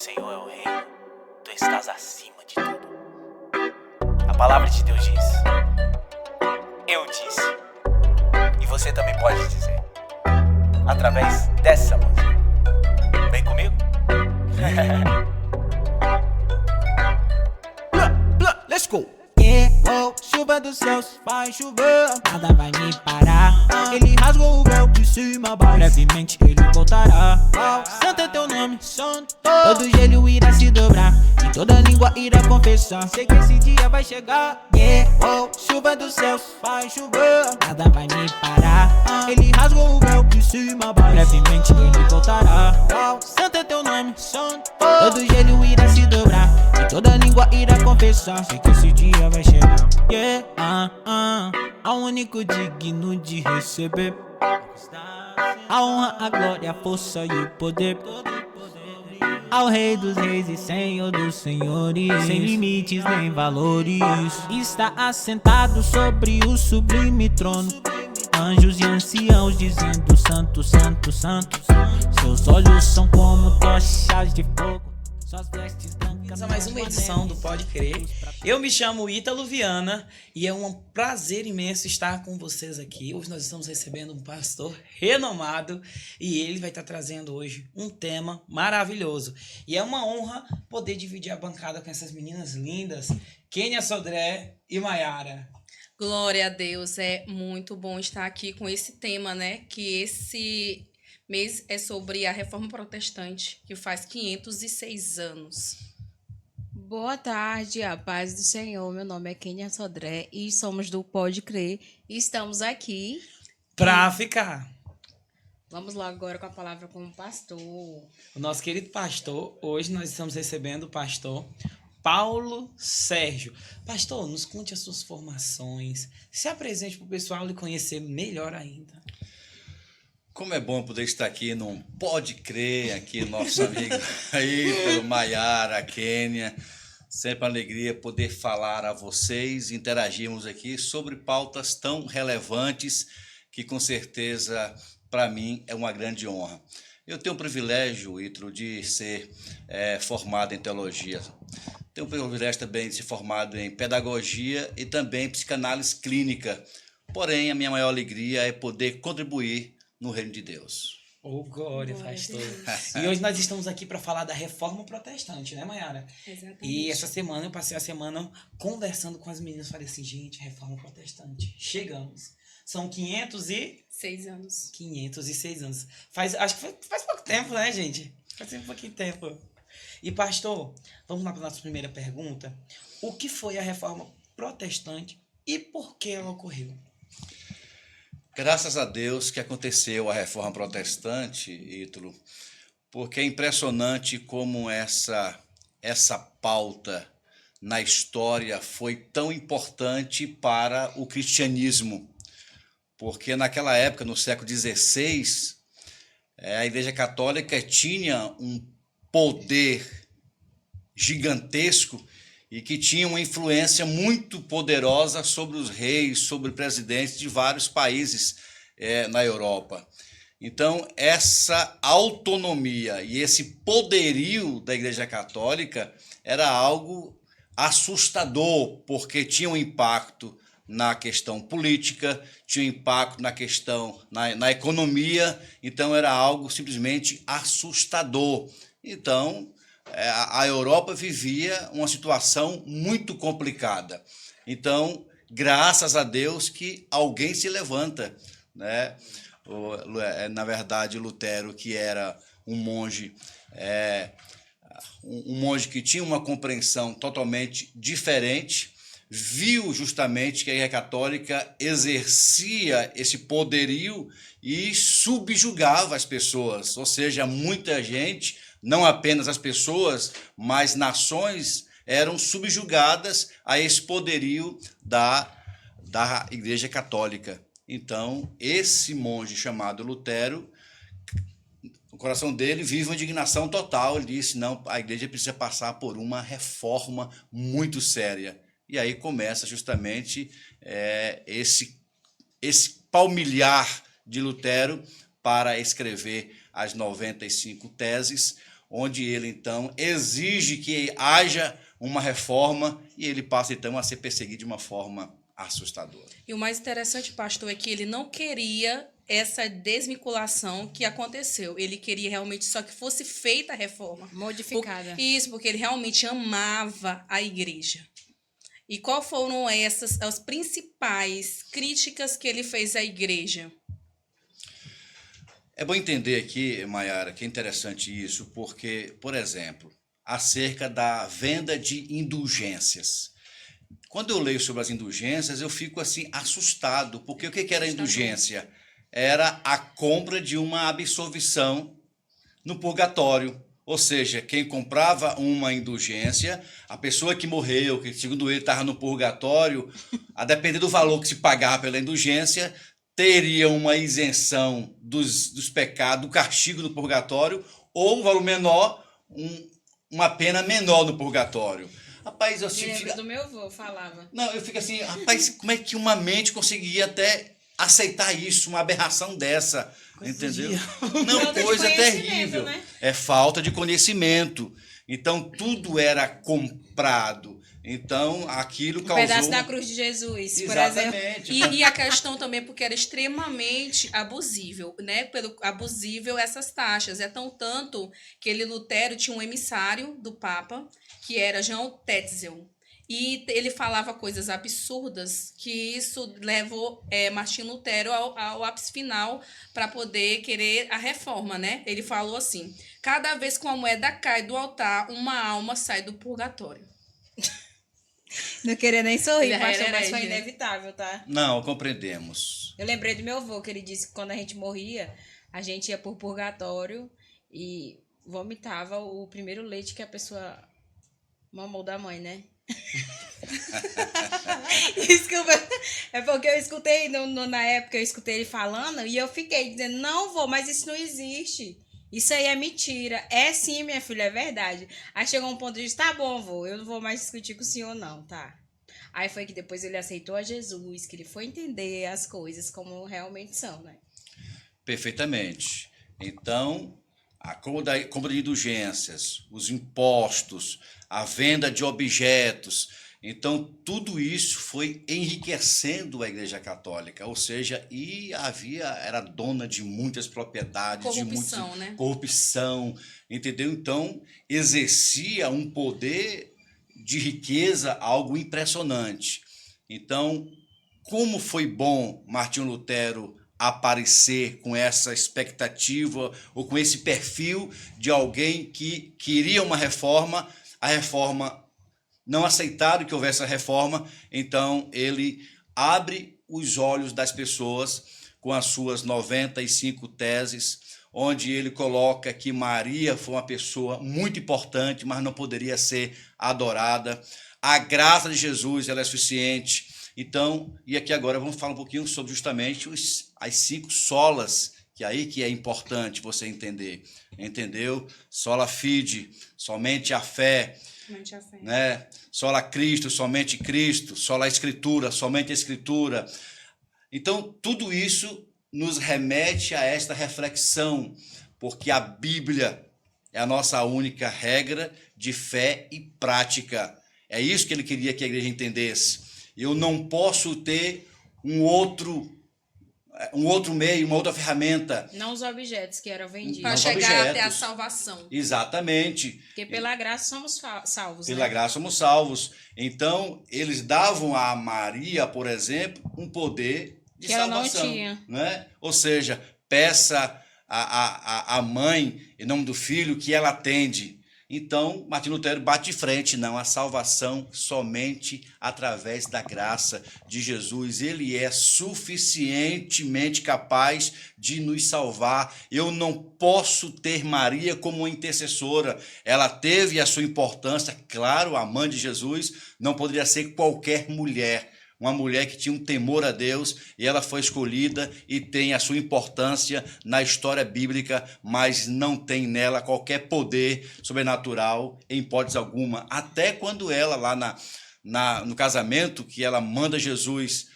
Senhor é o reino, tu estás acima de tudo. A palavra de Deus diz: eu disse, e você também pode dizer, através dessa música. Vem comigo? Let's go! Chuva dos céus vai chover, nada vai me parar. Ele rasgou o véu de cima a baixo, brevemente ele voltará. Santo é teu nome, santo. Todo joelho irá se dobrar e toda língua irá confessar. Sei que esse dia vai chegar. Chuva dos céus vai chover, nada vai me parar. Ele rasgou o véu de cima a baixo, brevemente ele voltará. Santo é teu nome, santo. Todo joelho irá se dobrar e toda língua irá confessar. Sei que esse dia vai chegar. Ao único digno de receber a honra, a glória, a força e o poder. Ao Rei dos Reis e Senhor dos Senhores, sem limites nem valores, está assentado sobre o sublime trono. Anjos e anciãos dizendo: Santo, Santo, Santo. Seus olhos são como tochas de fogo, suas vestes brancas. Essa é mais uma edição do Pode Crer. Eu me chamo Ítalo Viana e é um prazer imenso estar com vocês aqui. Hoje nós estamos recebendo um pastor renomado e ele vai estar trazendo hoje um tema maravilhoso. E é uma honra poder dividir a bancada com essas meninas lindas, Kênia Sodré e Maiara. Glória a Deus, é muito bom estar aqui com esse tema, né? Que esse mês é sobre a Reforma Protestante, que faz 506 anos. Boa tarde, a paz do Senhor. Meu nome é Kênia Sodré e somos do Pode Crer. E estamos aqui Pra ficar. Vamos lá agora com a palavra com o pastor. O nosso querido pastor, hoje nós estamos recebendo o pastor Paulo Sérgio. Pastor, nos conte as suas formações, se apresente para o pessoal lhe conhecer melhor ainda. Como é bom poder estar aqui no Pode Crer, aqui nosso amigo Ítalo, Maiara, Kênia. Sempre uma alegria poder falar a vocês, interagirmos aqui sobre pautas tão relevantes que com certeza para mim é uma grande honra. Eu tenho o privilégio, Ítalo, de ser formado em teologia. Tenho o privilégio também de ser formado em pedagogia e também psicanálise clínica. Porém, a minha maior alegria é poder contribuir no reino de Deus. Oh, glória, pastor. E hoje nós estamos aqui para falar da Reforma Protestante, né, Maiara? Exatamente. E essa semana eu passei a semana conversando com as meninas. Falei assim, gente, Reforma Protestante, chegamos. São 6 anos. 506 anos. Acho que faz pouco tempo, né, gente? Faz um pouquinho tempo. E, pastor, vamos lá para a nossa primeira pergunta. O que foi a Reforma Protestante e por que ela ocorreu? Graças a Deus que aconteceu a Reforma Protestante, Ítalo, porque é impressionante como essa pauta na história foi tão importante para o cristianismo. Porque naquela época, no século XVI, a Igreja Católica tinha um poder gigantesco e que tinha uma influência muito poderosa sobre os reis, sobre presidentes de vários países na Europa. Então, essa autonomia e esse poderio da Igreja Católica era algo assustador, porque tinha um impacto na questão política, tinha um impacto na questão na economia, então era algo simplesmente assustador. Então, a Europa vivia uma situação muito complicada. Então, graças a Deus que alguém se levanta, né? Na verdade, Lutero, que era um monge que tinha uma compreensão totalmente diferente, viu justamente que a Igreja Católica exercia esse poderio e subjugava as pessoas, ou seja, muita gente, não apenas as pessoas, mas nações eram subjugadas a esse poderio da Igreja Católica. Então, esse monge chamado Lutero, o coração dele vive uma indignação total. Ele disse, não, a igreja precisa passar por uma reforma muito séria. E aí começa justamente esse palmilhar de Lutero para escrever as 95 teses, onde ele então exige que haja uma reforma e ele passa então a ser perseguido de uma forma assustadora. E o mais interessante, pastor, é que ele não queria essa desvinculação que aconteceu. Ele queria realmente só que fosse feita a reforma. Modificada. Isso, porque ele realmente amava a igreja. E qual foram as principais críticas que ele fez à igreja? É bom entender aqui, Maiara, que é interessante isso, porque, por exemplo, acerca da venda de indulgências. Quando eu leio sobre as indulgências, eu fico assim assustado, porque o que era a indulgência? Era a compra de uma absolvição no purgatório. Ou seja, quem comprava uma indulgência, a pessoa que morreu, que segundo ele estava no purgatório, a depender do valor que se pagava pela indulgência, teria uma isenção dos pecados, do castigo no purgatório, ou um valor menor, uma pena menor no purgatório. Rapaz, eu Me lembro do meu avô, falava. Não, eu fico assim, rapaz, como é que uma mente conseguiria até aceitar isso, uma aberração dessa, entendeu? Não, Falta de coisa conhecimento, terrível. né? É falta de conhecimento. Então, tudo era comprado. Então, aquilo Um causou... pedaço da cruz de Jesus, por exemplo. Exatamente. E a questão também porque era extremamente abusível, né? Pelo abusível essas taxas. É tanto que Lutero tinha um emissário do Papa, que era João Tetzel. E ele falava coisas absurdas, que isso levou Martinho Lutero ao ápice final para poder querer a reforma, né? Ele falou assim: cada vez que uma moeda cai do altar, uma alma sai do purgatório. Não queria nem sorrir, Ele pastor, era mas foi herege, né? inevitável, tá? Não, compreendemos. Eu lembrei do meu avô, que ele disse que quando a gente morria, a gente ia por purgatório e vomitava o primeiro leite que a pessoa mamou da mãe, né? Desculpa, é porque eu escutei, na época eu escutei ele falando e eu fiquei dizendo, não vou, mas isso não existe. Isso aí é mentira. É sim, minha filha, é verdade. Aí chegou um ponto de disse, tá bom, vô, eu não vou mais discutir com o senhor não, tá? Aí foi que depois ele aceitou a Jesus, que ele foi entender as coisas como realmente são, né? Perfeitamente. Então, a compra de indulgências, os impostos, a venda de objetos. Então, tudo isso foi enriquecendo a Igreja Católica, ou seja, era dona de muitas propriedades, Corrupção, de né? corrupção, entendeu? Então, exercia um poder de riqueza, algo impressionante. Então, como foi bom Martinho Lutero aparecer com essa expectativa ou com esse perfil de alguém que queria uma reforma, a reforma não aceitaram que houvesse a reforma, então ele abre os olhos das pessoas com as suas 95 teses, onde ele coloca que Maria foi uma pessoa muito importante, mas não poderia ser adorada. A graça de Jesus ela é suficiente. Então, e aqui agora vamos falar um pouquinho sobre justamente as 5 solas, que é importante você entender. Entendeu? Sola fide, somente a fé. Somente a fé. Né? Sola Cristo, somente Cristo. Sola Escritura, somente a Escritura. Então, tudo isso nos remete a esta reflexão, porque a Bíblia é a nossa única regra de fé e prática. É isso que ele queria que a igreja entendesse. Eu não posso ter um outro meio, uma outra ferramenta. Não os objetos que eram vendidos. Para Não chegar objetos. até a salvação. Exatamente. Porque pela graça somos salvos, Pela né? graça somos salvos. Então, eles davam a Maria, por exemplo, um poder de Que ela não salvação. tinha. Né? Ou seja, peça a mãe, em nome do filho, que ela atende. Então, Martinho Lutero bate de frente, não, a salvação somente através da graça de Jesus. Ele é suficientemente capaz de nos salvar. Eu não posso ter Maria como uma intercessora. Ela teve a sua importância, claro, a mãe de Jesus, não poderia ser qualquer mulher. Uma mulher que tinha um temor a Deus e ela foi escolhida e tem a sua importância na história bíblica, mas não tem nela qualquer poder sobrenatural em hipótese alguma. Até quando ela, lá no casamento, que ela manda Jesus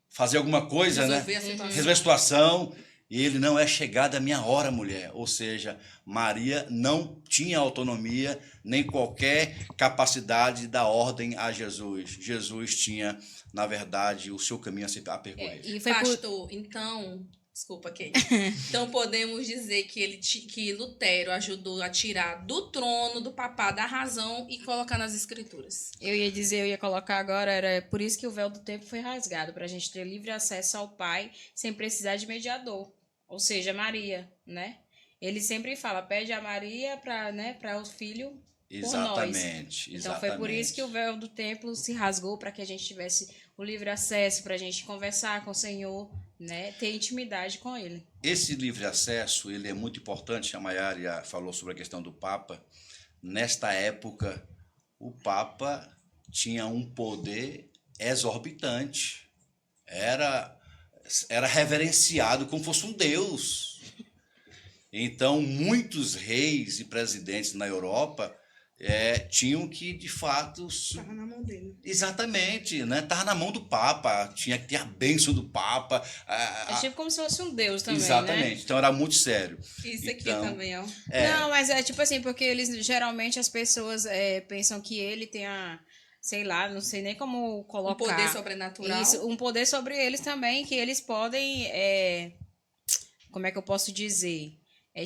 fazer alguma coisa, Resolver né? a situação. Resolver a situação. e ele não é chegado à minha hora, mulher. Ou seja, Maria não tinha autonomia nem qualquer capacidade de dar ordem a Jesus. Jesus tinha, na verdade, o seu caminho a percorrer. E foi Pastor, então, desculpa, Kate. Então podemos dizer que que Lutero ajudou a tirar do trono do papado a razão e colocar nas escrituras. Eu ia colocar agora, era por isso que o véu do tempo foi rasgado, para a gente ter livre acesso ao Pai sem precisar de mediador, ou seja, Maria, né? Ele sempre fala, pede a Maria para, né, para o filho por nós. Exatamente. Então foi por isso que o véu do templo se rasgou, para que a gente tivesse o livre acesso, para a gente conversar com o Senhor, né, ter intimidade com Ele. Esse livre acesso, ele é muito importante. A Maiara falou sobre a questão do Papa. Nesta época, o Papa tinha um poder exorbitante. Era reverenciado como fosse um deus. Então, muitos reis e presidentes na Europa tinham que, de fato... Estava na mão dele. Exatamente, né? Estava na mão do Papa, tinha que ter a bênção do Papa. É tipo como se fosse um deus também, Exatamente, né? então era muito sério. Isso aqui Então, também, ó. Não, mas é tipo assim, porque eles, geralmente as pessoas pensam que ele tem sei lá, não sei nem como colocar. Um poder sobrenatural. Isso, um poder sobre eles também, que eles podem, como é que eu posso dizer?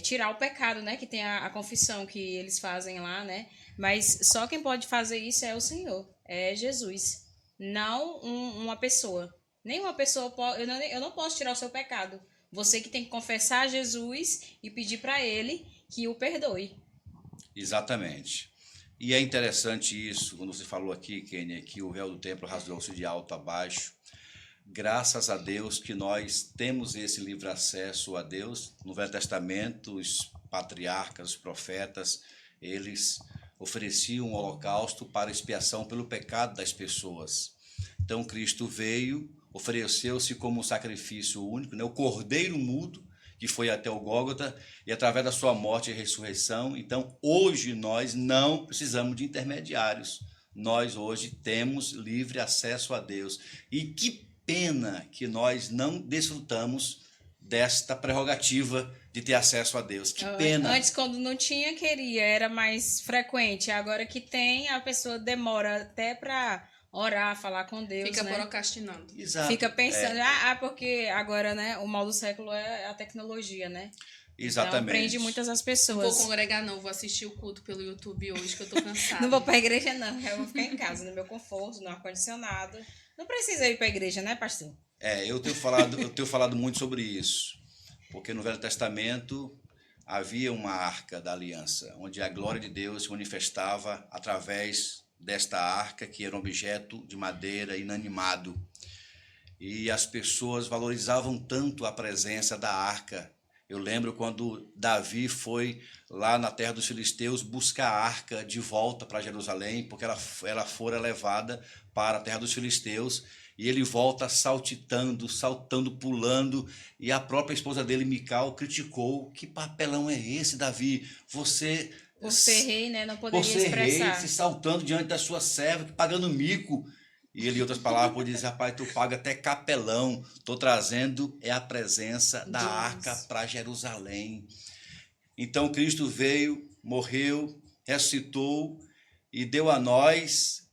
Tirar o pecado, né? Que tem a confissão que eles fazem lá, né? Mas só quem pode fazer isso é o Senhor, é Jesus. Não uma pessoa. Nenhuma pessoa pode. Eu não posso tirar o seu pecado. Você que tem que confessar a Jesus e pedir para Ele que o perdoe. Exatamente. E é interessante isso, quando você falou aqui, Kênia, que o véu do templo rasgou-se de alto a baixo. Graças a Deus que nós temos esse livre acesso a Deus. No Velho Testamento, os patriarcas, os profetas, eles ofereciam um holocausto para expiação pelo pecado das pessoas. Então Cristo veio, ofereceu-se como um sacrifício único, né? O cordeiro mudo, que foi até o Gólgota, e através da sua morte e ressurreição. Então hoje nós não precisamos de intermediários. Nós hoje temos livre acesso a Deus. E que pena que nós não desfrutamos desta prerrogativa de ter acesso a Deus. Que pena. Antes, quando não tinha, era mais frequente. Agora que tem, a pessoa demora até para orar, falar com Deus, Fica né? procrastinando. Exato. Fica pensando, porque agora, né, o mal do século é a tecnologia, né? Exatamente. Então, prende muitas as Não pessoas. vou congregar, não. Vou assistir o culto pelo YouTube hoje, que eu tô cansada. Não vou pra igreja, não. Eu vou ficar em casa, no meu conforto, no ar-condicionado. Não precisa ir pra igreja, né, pastor? Eu tenho falado muito sobre isso, porque no Velho Testamento havia uma arca da aliança, onde a glória de Deus se manifestava através desta arca, que era um objeto de madeira inanimado. E as pessoas valorizavam tanto a presença da arca. Eu lembro quando Davi foi lá na terra dos filisteus buscar a arca de volta para Jerusalém, porque ela fora levada para a terra dos filisteus, e ele volta saltitando, pulando, e a própria esposa dele, Mical, criticou: que papelão é esse, Davi? Você... Por ser rei, né, não poderia Por ser expressar. rei, se saltando diante da sua serva, pagando mico. E ele, em outras palavras, pode dizer: rapaz, tu paga até capelão. Estou trazendo a presença da arca para Jerusalém. Então Cristo veio, morreu, ressuscitou e deu a nós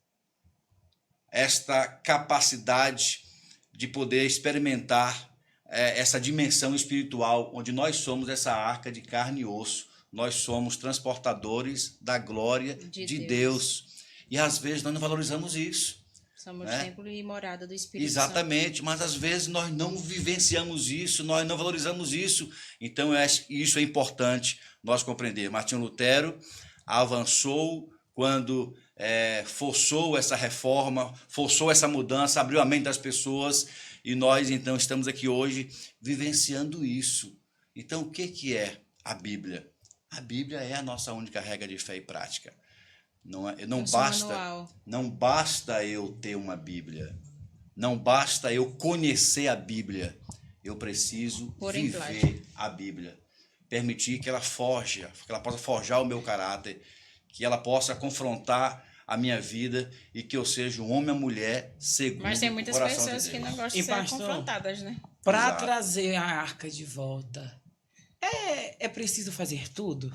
esta capacidade de poder experimentar essa dimensão espiritual, onde nós somos essa arca de carne e osso. Nós somos transportadores da glória de Deus. E às vezes nós não valorizamos isso. Somos templo e morada do Espírito Exatamente, Santo. Mas às vezes nós não vivenciamos isso, nós não valorizamos isso. Então isso é importante nós compreender. Martinho Lutero avançou quando forçou essa reforma, forçou essa mudança, abriu a mente das pessoas, e nós então estamos aqui hoje vivenciando isso. Então o que é a Bíblia? A Bíblia é a nossa única regra de fé e prática. Não basta eu ter uma Bíblia. Não basta eu conhecer a Bíblia. Eu preciso viver a Bíblia. Permitir que ela possa forjar o meu caráter, que ela possa confrontar a minha vida e que eu seja um homem ou mulher segundo o coração de Deus. Mas tem muitas pessoas que não gostam de ser confrontadas, né? Para Exato. trazer a arca de volta, é preciso fazer tudo?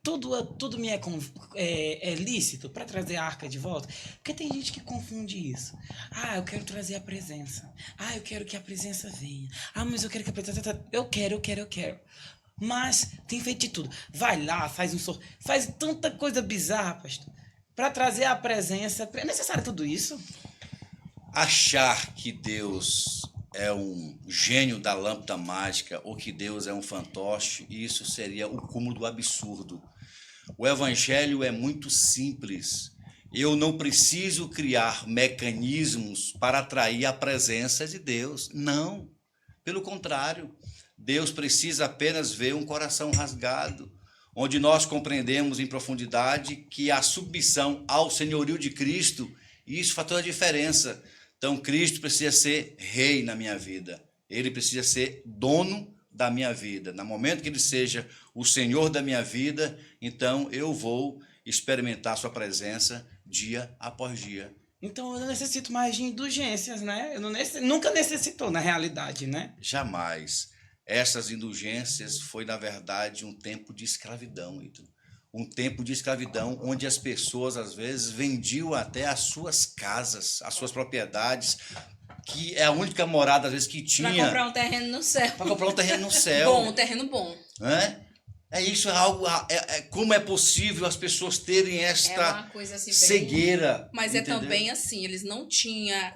Tudo me é lícito para trazer a arca de volta? Porque tem gente que confunde isso. Ah, eu quero trazer a presença. Ah, eu quero que a presença venha. Ah, mas eu quero que a presença... Eu quero. Mas tem feito de tudo. Vai lá, faz faz tanta coisa bizarra, pastor. Para trazer a presença. É necessário tudo isso? Achar que Deus é um gênio da lâmpada mágica ou que Deus é um fantoche, isso seria o cúmulo do absurdo. O evangelho é muito simples. Eu não preciso criar mecanismos para atrair a presença de Deus. Não. Pelo contrário, Deus precisa apenas ver um coração rasgado, onde nós compreendemos em profundidade que a submissão ao senhorio de Cristo, isso faz toda a diferença. Então, Cristo precisa ser rei na minha vida. Ele precisa ser dono da minha vida. No momento que ele seja o Senhor da minha vida, então eu vou experimentar sua presença dia após dia. Então eu não necessito mais de indulgências, né? Eu nunca necessitou, na realidade, né? Jamais. Essas indulgências foi, na verdade, um tempo de escravidão, Ítalo. Um tempo de escravidão onde as pessoas, às vezes, vendiam até as suas casas, as suas propriedades, que é a única morada, às vezes, que tinha. Pra comprar um terreno no céu. Para comprar um terreno no céu. Bom, um terreno bom. É isso, é algo. Como é possível as pessoas terem É esta uma coisa assim bem... cegueira? Mas entendeu? é também assim, eles não tinham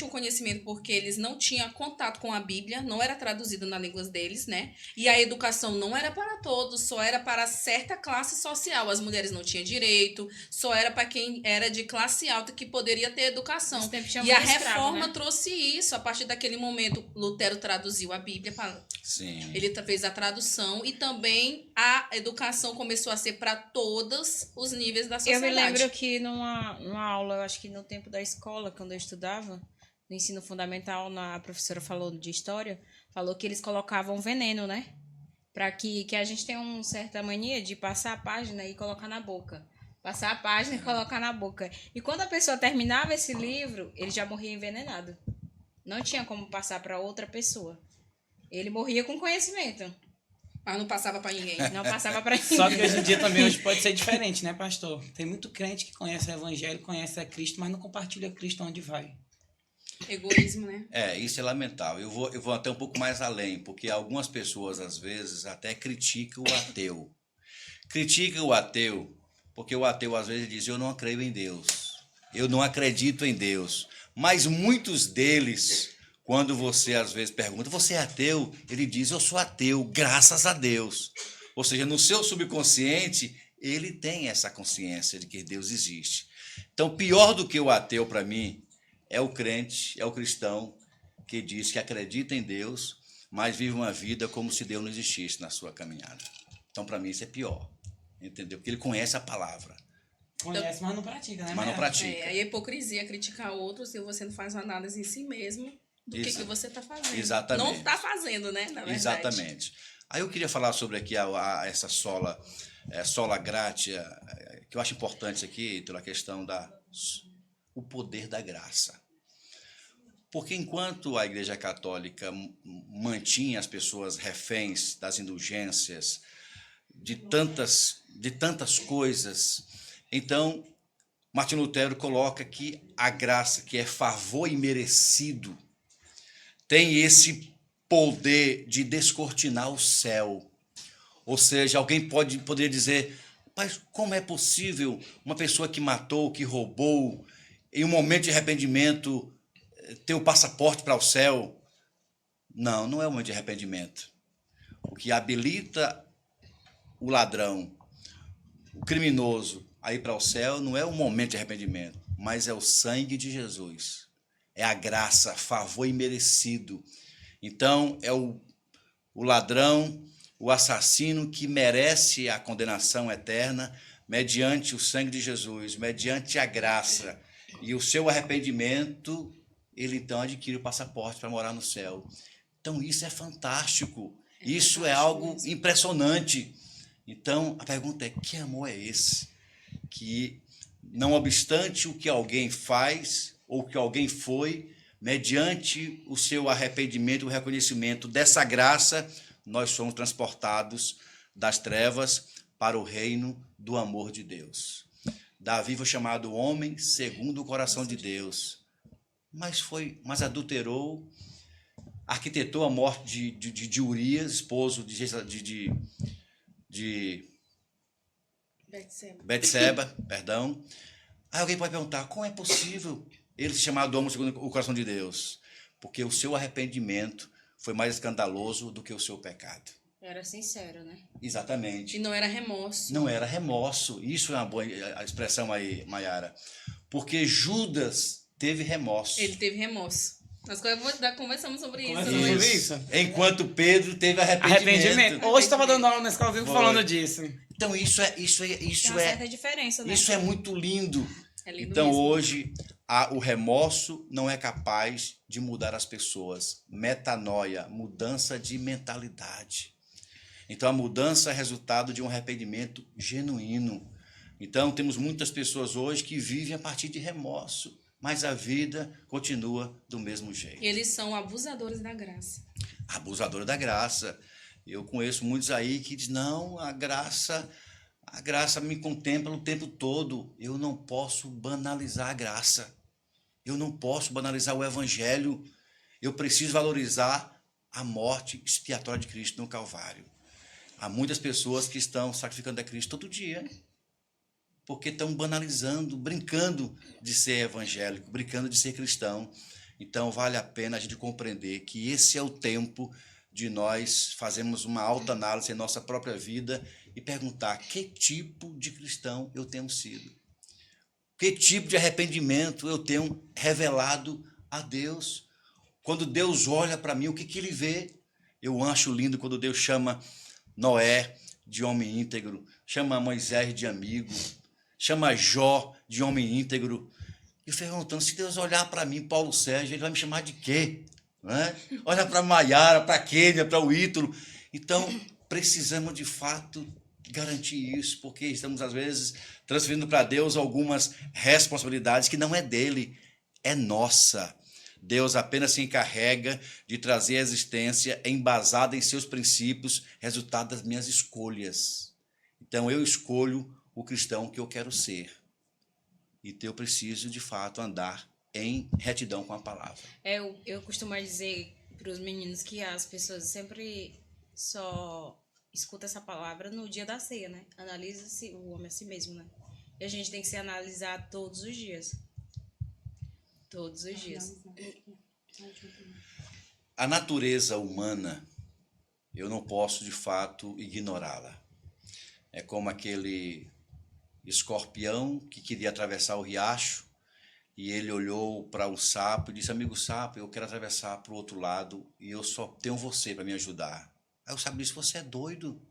conhecimento porque eles não tinham contato com a Bíblia, não era traduzida na língua deles, né? E a educação não era para todos, só era para certa classe social. As mulheres não tinham direito, só era para quem era de classe alta que poderia ter educação. Nesse tempo tinha E a muito escravo, reforma né? trouxe isso. A partir daquele momento, Lutero traduziu a Bíblia, Sim. ele fez a tradução e também a educação começou a ser para todos os níveis da Eu sociedade. me lembro que numa aula, eu acho que no tempo da escola, quando eu estudava, no ensino fundamental, a professora falou de história, falou que eles colocavam veneno, né? Para que a gente tem uma certa mania de passar a página e colocar na boca. Passar a página e colocar na boca. E quando a pessoa terminava esse livro, ele já morria envenenado. Não tinha como passar para outra pessoa. Ele morria com conhecimento. Mas não passava para ninguém. Não passava para ninguém. Só que hoje em dia também hoje pode ser diferente, né, pastor? Tem muito crente que conhece o evangelho, conhece a Cristo, mas não compartilha Cristo onde vai. Egoísmo, né? Isso é lamentável. Eu vou até um pouco mais além, porque algumas pessoas, às vezes, até criticam o ateu. Criticam o ateu, porque o ateu, às vezes, diz, eu não creio em Deus. Eu não acredito em Deus. Mas muitos deles, quando você, às vezes, pergunta, você é ateu? Ele diz, eu sou ateu, graças a Deus. Ou seja, no seu subconsciente, ele tem essa consciência de que Deus existe. Então, pior do que o ateu, para mim, é o crente, é o cristão que diz que acredita em Deus, mas vive uma vida como se Deus não existisse na sua caminhada. Então, para mim, isso é pior, entendeu? Porque ele conhece a palavra. Conhece, mas não pratica, né? Mas não pratica. A hipocrisia é criticar outros se você não faz uma análise em si mesmo do que você está fazendo. Exatamente. Não está fazendo, né? Na verdade. Exatamente. Aí eu queria falar sobre aqui essa sola gratia, que eu acho importante isso aqui, pela questão o poder da graça. Porque enquanto a Igreja Católica mantinha as pessoas reféns das indulgências, de tantas coisas, então Martim Lutero coloca que a graça, que é favor imerecido, tem esse poder de descortinar o céu. Ou seja, alguém poderia dizer, mas como é possível uma pessoa que matou, que roubou, em um momento de arrependimento, ter o passaporte para o céu? Não, não é um momento de arrependimento. O que habilita o ladrão, o criminoso, a ir para o céu não é um momento de arrependimento, mas é o sangue de Jesus. É a graça, favor imerecido. Então, é o ladrão, o assassino que merece a condenação eterna mediante o sangue de Jesus, mediante a graça. E o seu arrependimento, ele então adquire o passaporte para morar no céu. Então, isso é fantástico. Isso é algo impressionante. Então, a pergunta é, que amor é esse? Que, não obstante o que alguém faz ou o que alguém foi, mediante o seu arrependimento, o reconhecimento dessa graça, nós somos transportados das trevas para o reino do amor de Deus. Davi foi chamado homem segundo o coração de Deus, mas adulterou, arquitetou a morte de Urias, esposo de Betseba, perdão. Aí alguém pode perguntar, como é possível ele ser chamado homem segundo o coração de Deus? Porque o seu arrependimento foi mais escandaloso do que o seu pecado. Era sincero, né? Exatamente. E não era remorso. Não era remorso. Isso é uma boa expressão aí, Mayara. Porque Judas teve remorso. Ele teve remorso. Nós conversamos sobre isso. Conversamos não é? sobre isso? Enquanto Pedro teve arrependimento. Hoje estava dando aula na escola, vivo Foi. falando disso. Então isso Tem uma certa diferença, né? isso é muito lindo. É lindo Então mesmo. hoje o remorso não é capaz de mudar as pessoas. Metanoia, mudança de mentalidade. Então a mudança é resultado de um arrependimento genuíno. Então temos muitas pessoas hoje que vivem a partir de remorso, mas a vida continua do mesmo jeito. Eles são abusadores da graça. Abusadora da graça. Eu conheço muitos aí que dizem, não, a graça me contempla o tempo todo. Eu não posso banalizar a graça. Eu não posso banalizar o evangelho. Eu preciso valorizar a morte expiatória de Cristo no Calvário. Há muitas pessoas que estão sacrificando a Cristo todo dia, porque estão banalizando, brincando de ser evangélico, brincando de ser cristão. Então vale a pena a gente compreender que esse é o tempo de nós fazermos uma autoanálise em nossa própria vida e perguntar que tipo de cristão eu tenho sido. Que tipo de arrependimento eu tenho revelado a Deus. Quando Deus olha para mim, o que ele vê? Eu acho lindo quando Deus chama Noé de homem íntegro, chama Moisés de amigo, chama Jó de homem íntegro. E eu fico perguntando, se Deus olhar para mim, Paulo Sérgio, ele vai me chamar de quê? Né? Olha para Maiara, para Kênia, para o Ítalo. Então, precisamos de fato garantir isso, porque estamos às vezes transferindo para Deus algumas responsabilidades que não é dele, é nossa. Deus apenas se encarrega de trazer a existência embasada em seus princípios, resultado das minhas escolhas. Então eu escolho o cristão que eu quero ser. E eu preciso, de fato, andar em retidão com a palavra. Eu costumo dizer para os meninos que as pessoas sempre só escutam essa palavra no dia da ceia, né? Analisa-se o homem a si mesmo, né? E a gente tem que se analisar todos os dias. Todos os dias. A natureza humana, eu não posso, de fato, ignorá-la. É como aquele escorpião que queria atravessar o riacho e ele olhou para o sapo e disse, amigo sapo, eu quero atravessar para o outro lado e eu só tenho você para me ajudar. Aí o sapo disse, você é doido,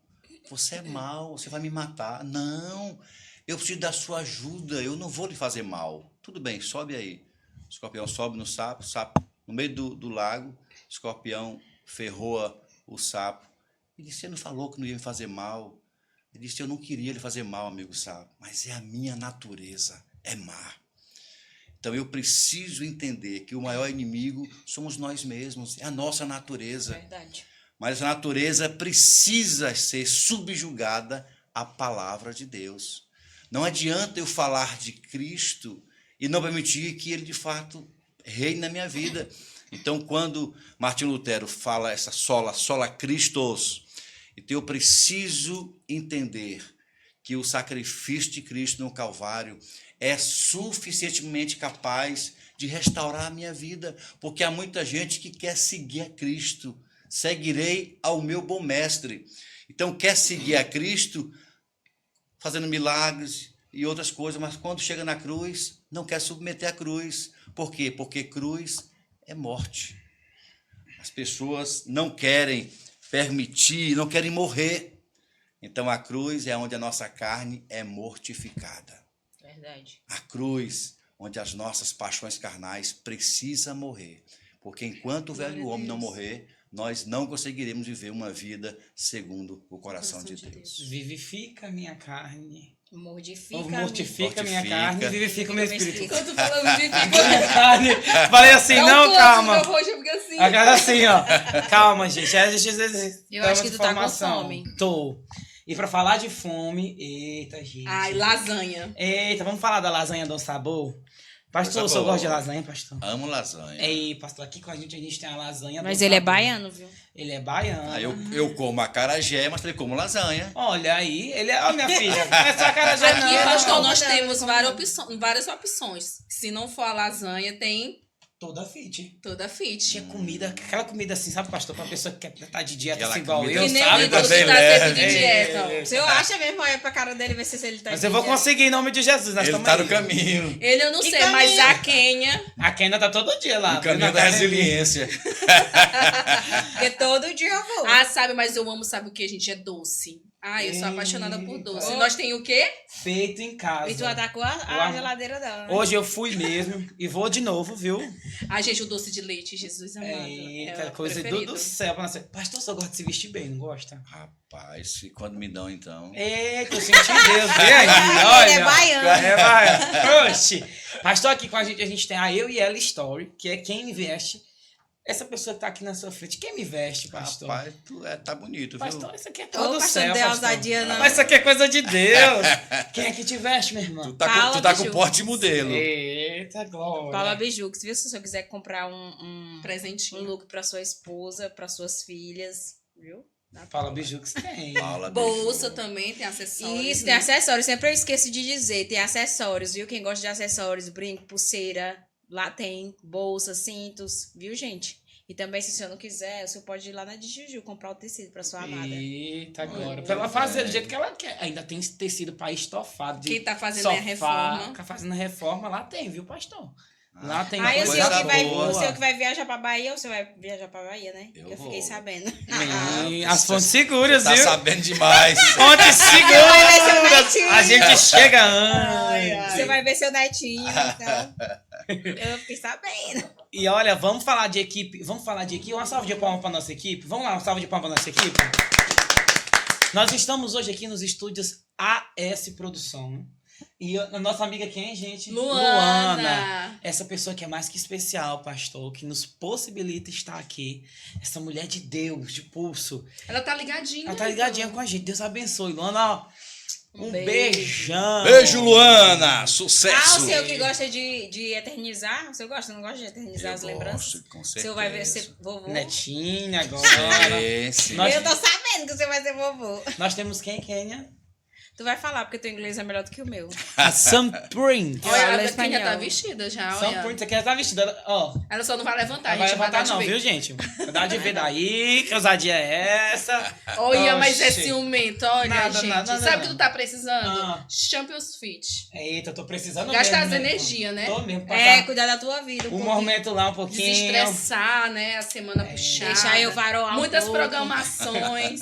você é mau, você vai me matar. Não, eu preciso da sua ajuda, eu não vou lhe fazer mal. Tudo bem, sobe aí. O escorpião sobe no sapo, no meio do lago, o escorpião ferroa o sapo. Ele disse, você não falou que não ia me fazer mal? Ele disse, eu não queria lhe fazer mal, amigo sapo, mas é a minha natureza, é má. Então eu preciso entender que o maior inimigo somos nós mesmos, é a nossa natureza. Verdade. Mas a natureza precisa ser subjugada à palavra de Deus. Não adianta eu falar de Cristo e não permitir que ele, de fato, reine na minha vida. Então, quando Martinho Lutero fala essa sola Christos, então eu preciso entender que o sacrifício de Cristo no Calvário é suficientemente capaz de restaurar a minha vida, porque há muita gente que quer seguir a Cristo. Seguirei ao meu bom mestre. Então, quer seguir a Cristo fazendo milagres e outras coisas, mas quando chega na cruz, não quer submeter a cruz. Por quê? Porque cruz é morte. As pessoas não querem permitir, não querem morrer. Então, a cruz é onde a nossa carne é mortificada. Verdade. A cruz, onde as nossas paixões carnais precisam morrer. Porque enquanto o velho homem não morrer, nós não conseguiremos viver uma vida segundo o coração de Deus. Vivifica a minha carne Mortifica minha carne e vivifica o meu espírito. Quando tu falando de Minha carne. Falei assim, não, calma. Meu rosto fica assim. Agora assim, ó. Calma, gente. Eu acho que tu tá com fome. Tô. E pra falar de fome, eita, gente. Ai, lasanha. Eita, vamos falar da lasanha do sabor? Pastor, o senhor gosta de lasanha, pastor? Amo lasanha. Ei, pastor, aqui com a gente tem a lasanha Mas do ele é sabor. baiano, viu? Ele é baiano. Ah, eu como acarajé, mas também como lasanha. Olha aí, ele é... Ó, minha filha, não é só acarajé, Aqui, não. pastor, nós Não, temos não. várias opções. Se não for a lasanha, tem Toda fit. toda fit. Tinha comida, aquela comida assim, sabe, pastor? Pra pessoa que quer estar de dieta Aquela assim, igual comida eu, Que nem o sabe? Ídolo que Também tá leve. sempre de dieta. Se eu acho mesmo, olha pra cara dele, ver se ele tá Mas eu vou conseguir em nome de Jesus. Nós Ele estamos tá aí. no caminho. Ele eu não Que sei, mas caminho? a Quênia... A Kena tá todo dia lá. No caminho viu, na da academia. resiliência. Porque todo dia eu vou. Ah, sabe, mas eu amo, sabe o que, gente? É doce. Ah, eu sou apaixonada por doce. Eita. Nós tem o quê? Feito em casa. E tu atacou a amo. geladeira dela, né? Hoje eu fui mesmo e vou de novo, viu? Ai, gente, o doce de leite, Jesus amado. Eita, É o coisa preferido. do céu. Pra nascer. Pastor, só gosta de se vestir bem, não gosta? Rapaz, e quando me dão, então... Eita, eu senti Deus. Vem aí, Ele olha. é baiano. É baiano. Oxi. Pastor, aqui com a gente tem a Eu e Ela Story, que é quem me veste. Essa pessoa que tá aqui na sua frente, quem me veste, pastor? Rapaz, tá bonito, viu? Pastor, isso aqui é Ô, todo pastor, céu, não dê pastor. ousadia, não. Mas isso aqui é coisa de Deus. Quem é que te veste, meu irmão? Tu tá Paula com Biju. porte de modelo. Eita, glória. Paula Bijux, viu? Se o senhor quiser comprar um Presentinho. look pra sua esposa, pra suas filhas, viu? Paula Biju que tem. Paula Bolsa Biju. também, tem acessórios. Isso, né? tem acessórios. Sempre eu esqueço de dizer. Tem acessórios, viu? Quem gosta de acessórios, brinco, pulseira, lá tem. Bolsa, cintos, viu, gente? E também, se o senhor não quiser, o senhor pode ir lá na de Juju comprar o tecido pra sua amada. Eita, glória. Pra ela fazer do jeito que ela quer. Ainda tem tecido pra estofado. De Quem tá fazendo sofá, a reforma. Tá fazendo a reforma, lá tem, viu, pastor? Lá tem Aí o coisa senhor, boa. o senhor que vai viajar pra Bahia, ou o senhor vai viajar pra Bahia, né? Eu Eu fiquei vou. sabendo. Sim, as fontes seguras, Tá viu? sabendo demais. Fontes vai ver seu seguras. netinho. A gente chega antes. Você vai ver seu netinho, então. Eu fiquei sabendo. E olha, vamos falar de equipe. Vamos falar de equipe. Uma salva de palmas pra nossa equipe. Vamos lá, uma salva de palmas pra nossa equipe. Nós estamos hoje aqui nos estúdios AS Produção. E a nossa amiga quem, gente? Luana. Essa pessoa que é mais que especial, pastor, que nos possibilita estar aqui. Essa mulher de Deus, de pulso. Ela tá ligadinha. Ela tá ligadinha com a gente. Deus abençoe. Luana, ó. Um beijão. Beijo, Luana. Ah, Sucesso. o senhor que gosta de eternizar? O senhor gosta? Não gosta de eternizar Eu as lembranças? gosto, com O senhor vai ver certeza. ser vovô? Netinha agora. Esse. Nós- Eu tô sabendo que você vai ser vovô. Nós temos quem, Kênia? Tu vai falar, porque teu inglês é melhor do que o meu. A Sam Print. Eu Olha, falo a Quênia espanhol. tá vestida já, Sam olha. Print, aqui ela tá vestida. Ó, Ela só não vai levantar, não vai a gente vai dar levantar de não, ver. viu, gente? Dá de ver daí, que ousadia é essa? Olha, mas é Oxi. ciumento, olha, Nada, gente. nada, Sabe o nada. que tu tá precisando? Ah. Champions Fit. Eita, eu tô precisando Gastar mesmo, as né? energias, né? Tô mesmo, É, passar cuidar da tua vida. um pouquinho. momento lá, um pouquinho. Desestressar, né? A semana puxada. Deixar eu varoar um Muitas pouco. programações.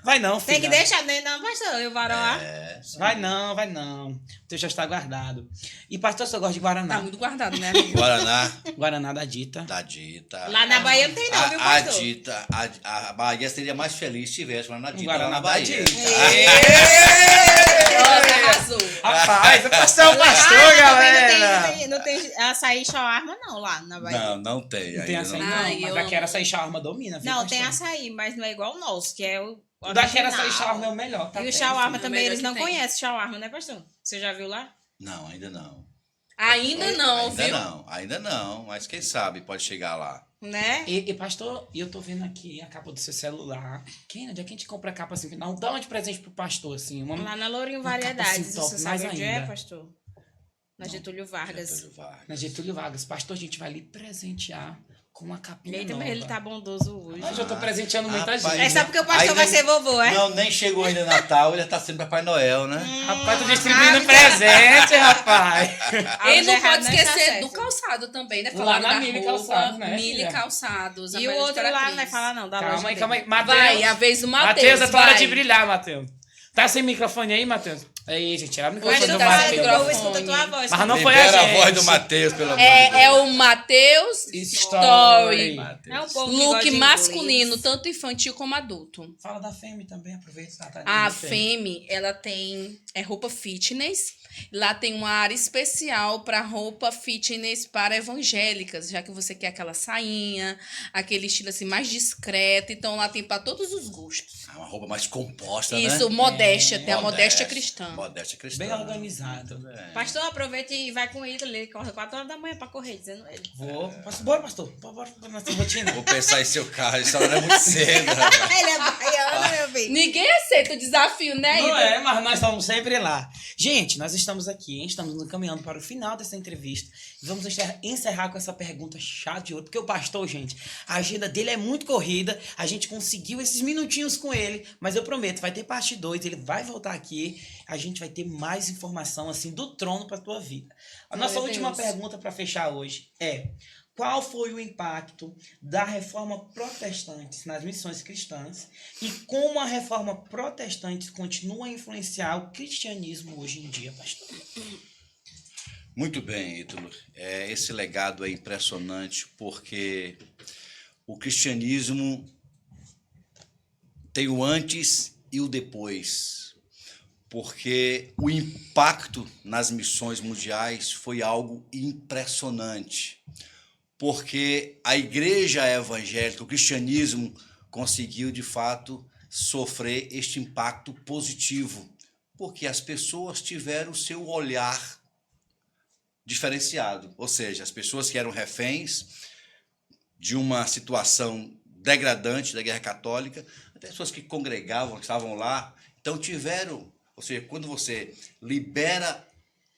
Vai não, filha. Tem que deixar, né? Não, pastor, eu varoar. É, sim. Vai não, vai não. O teu já está guardado. E pastor, eu gosto de Guaraná. Tá muito guardado, né, amigo? Guaraná Guaraná da Dita. da Dita. Lá na Bahia não tem não, viu, A pastor? Dita, a Bahia seria mais feliz se tivesse Guaraná Dita Guaraná lá na da Bahia. Dita. Nossa, arrasou. Rapaz, o pastor é o pastor, Ah, galera. também não tem açaí shawarma não, lá na Bahia. Não tem. Não tem ainda açaí, não. não. Ai, Mas eu daqui amo. era açaí shawarma domina, viu, Não, tem pastor? açaí, mas não é igual o nosso, que é o O daqui era açaí original. shawarma é o melhor. Tá E o perto, shawarma é o também, melhor eles que não tem. conhecem shawarma, né, pastor? Você já viu lá? Não, ainda não. Ainda não, Ainda viu? não, ainda não. Mas quem sabe pode chegar lá. Né? E pastor, eu tô vendo aqui a capa do seu celular. Quem, onde é que a gente compra a capa assim? Não, dá uma de presente pro pastor, assim. Uma... Lá na Lourinho Uma capa Variedades, assim, top, você mais sabe onde é, ainda. pastor? Na Getúlio Vargas. Getúlio Vargas. Na Getúlio Vargas. Pastor, a gente vai lhe presentear com uma capinha Eita, nova. mas ele tá bondoso hoje. Mas eu tô presenteando muita Rapaz, gente. É só porque o pastor Ainda- vai ser vovô, é? Não, nem chegou ainda Natal, ele já tá sendo Papai Noel, né? Rapaz, tô distribuindo presente, rapaz. E não errado pode não está esquecer certo. do calçado também, né? Lá Falar na da Mili roupa, Calçados, né, Mili filha? Calçados. a E o Maria outro lá Imperatriz. não vai falar não, da Calma loja aí, calma aí. dele. Matheus. Vai, a vez do Matheus. Matheus, é tua hora vai. de brilhar, Matheus. Tá sem microfone aí, Matheus? Aí, gente, tira o Mas microfone tu do fala que o Matheus. povo escuta a tua voz. Mas não foi Libera a a gente. voz do Matheus, pelo amor de É Deus. o Matheus Story. É um povo que gosta Look de masculino, inglês. tanto infantil como adulto. Fala da Femi também, aproveita que tá A Femi. Femi, ela tem roupa fitness. Lá tem uma área especial para roupa fitness para evangélicas, já que você quer aquela sainha, aquele estilo assim mais discreto. Então lá tem para todos os gostos. É uma roupa mais composta, Isso, né? modéstia, tem a modéstia cristã. Modéstia cristã. Bem organizado. Pastor, aproveita e vai com o Ítalo. Ele corre 4 horas da manhã pra correr, dizendo ele. Vou. Bora, pastor. Bora pra nossa rotina. Vou pensar em seu carro, isso não é muito cedo, rapaz. Ele é baiano, meu filho. Ninguém aceita o desafio, né, Não Ida? é, mas nós estamos sempre lá. Gente, nós estamos aqui, hein? Estamos caminhando para o final dessa entrevista. Vamos encerrar com essa pergunta chata de ouro, porque o pastor, gente, a agenda dele é muito corrida, a gente conseguiu esses minutinhos com ele, mas eu prometo, vai ter parte 2, ele vai voltar aqui, a gente vai ter mais informação, assim, do trono para tua vida. A nossa Meu última Deus. pergunta para fechar hoje é: qual foi o impacto da reforma protestante nas missões cristãs e como a reforma protestante continua a influenciar o cristianismo hoje em dia, pastor? Muito bem, Ítalo. Esse legado é impressionante porque o cristianismo tem o antes e o depois. Porque o impacto nas missões mundiais foi algo impressionante. Porque a igreja evangélica, o cristianismo, conseguiu, de fato, sofrer este impacto positivo. Porque as pessoas tiveram o seu olhar diferenciado. Ou seja, as pessoas que eram reféns de uma situação degradante da Guerra Católica, até pessoas que congregavam, que estavam lá, então tiveram, ou seja, quando você libera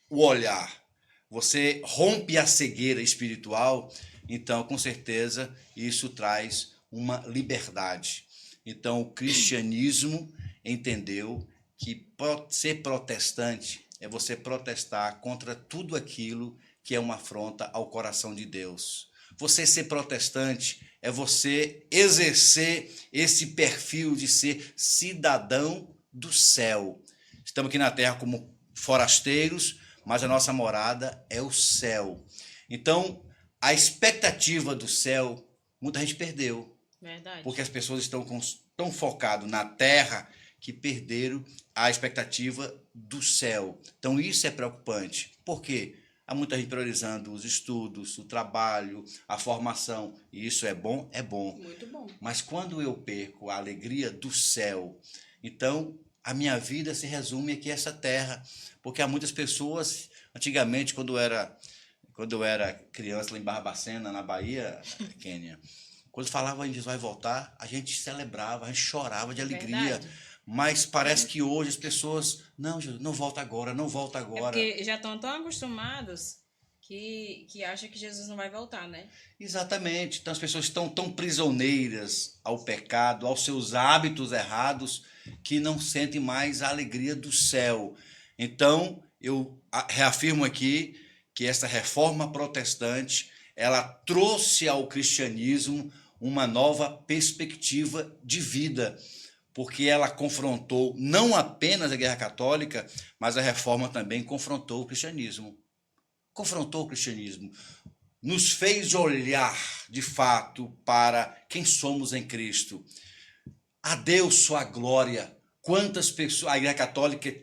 o olhar, você rompe a cegueira espiritual, então com certeza isso traz uma liberdade. Então o cristianismo entendeu que ser protestante é você protestar contra tudo aquilo que é uma afronta ao coração de Deus. Você ser protestante é você exercer esse perfil de ser cidadão do céu. Estamos aqui na terra como forasteiros, mas a nossa morada é o céu. Então, a expectativa do céu, muita gente perdeu. Verdade. Porque as pessoas estão tão focadas na terra que perderam a expectativa do céu. Então isso é preocupante. Por quê? Há muita gente priorizando os estudos, o trabalho, a formação. E isso é bom? É bom. Muito bom. Mas quando eu perco a alegria do céu, então a minha vida se resume aqui a essa terra. Porque há muitas pessoas, antigamente, quando eu era criança lá em Barbacena, na Bahia, Quênia, quando falava em Jesus vai voltar, a gente celebrava, a gente chorava de alegria. Verdade. Mas parece que hoje as pessoas, não, Jesus, não volta agora, não volta É agora. porque já estão tão acostumados que acham que Jesus não vai voltar, né? Exatamente. Então as pessoas estão tão prisioneiras ao pecado, aos seus hábitos errados, que não sentem mais a alegria do céu. Então eu reafirmo aqui que essa reforma protestante, ela trouxe ao cristianismo uma nova perspectiva de vida, porque ela confrontou não apenas a Guerra Católica, mas a reforma também confrontou o cristianismo. Confrontou o cristianismo. Nos fez olhar, de fato, para quem somos em Cristo. A Deus sua glória. Quantas pessoas, a Igreja Católica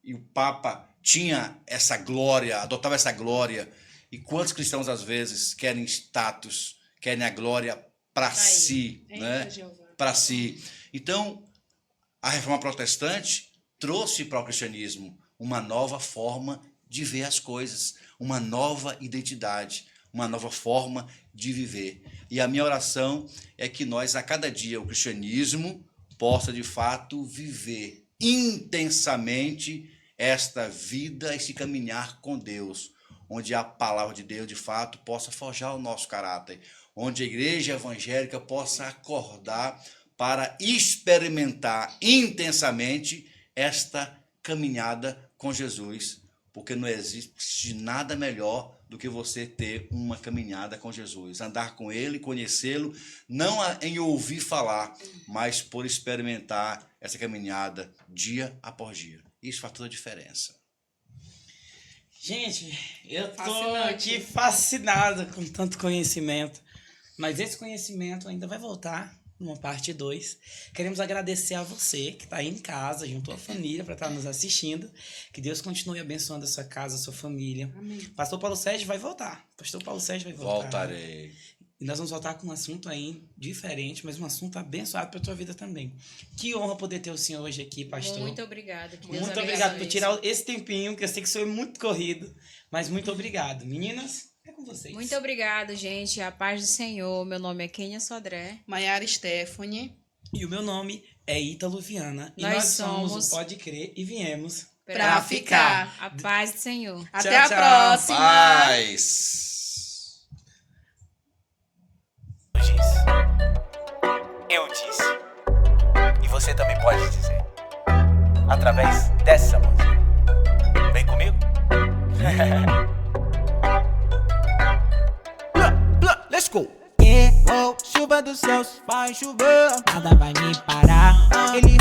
e o Papa tinha essa glória, adotava essa glória. E quantos cristãos, às vezes, querem status, querem a glória para si, né? Para si. Então, a reforma protestante trouxe para o cristianismo uma nova forma de ver as coisas, uma nova identidade, uma nova forma de viver. E a minha oração é que nós, a cada dia, o cristianismo possa, de fato, viver intensamente esta vida, esse caminhar com Deus, onde a palavra de Deus, de fato, possa forjar o nosso caráter, onde a igreja evangélica possa acordar para experimentar intensamente esta caminhada com Jesus, porque não existe nada melhor do que você ter uma caminhada com Jesus, andar com Ele, conhecê-lo, não em ouvir falar, mas por experimentar essa caminhada dia após dia. Isso faz toda a diferença. Gente, eu tô Fascinante. aqui fascinado com tanto conhecimento. Mas esse conhecimento ainda vai voltar numa parte 2. Queremos agradecer a você que está aí em casa, junto à família, para estar nos assistindo. Que Deus continue abençoando a sua casa, a sua família. Amém. Pastor Paulo Sérgio vai voltar. Pastor Paulo Sérgio vai voltar. Voltarei. E nós vamos voltar com um assunto aí diferente, mas um assunto abençoado para a tua vida também. Que honra poder ter o senhor hoje aqui, pastor. Muito obrigada. Que Deus Muito abençoe. obrigado por tirar esse tempinho, que eu sei que o senhor é muito corrido, mas muito obrigado. Meninas, é com vocês. Muito obrigada, gente. A paz do Senhor. Meu nome é Kênia Sodré. Maiara Stephanie. E o meu nome é Ítalo Viana. E Nós nós somos somos o Pode Crer e viemos. Pra ficar. A paz do Senhor. Até Tchau, a tchau. próxima. Paz. Eu disse. E você também pode dizer. Através dessa música. Vem comigo. Let's go! Yeah, oh, chuva dos céus vai chover, nada vai me parar. Ele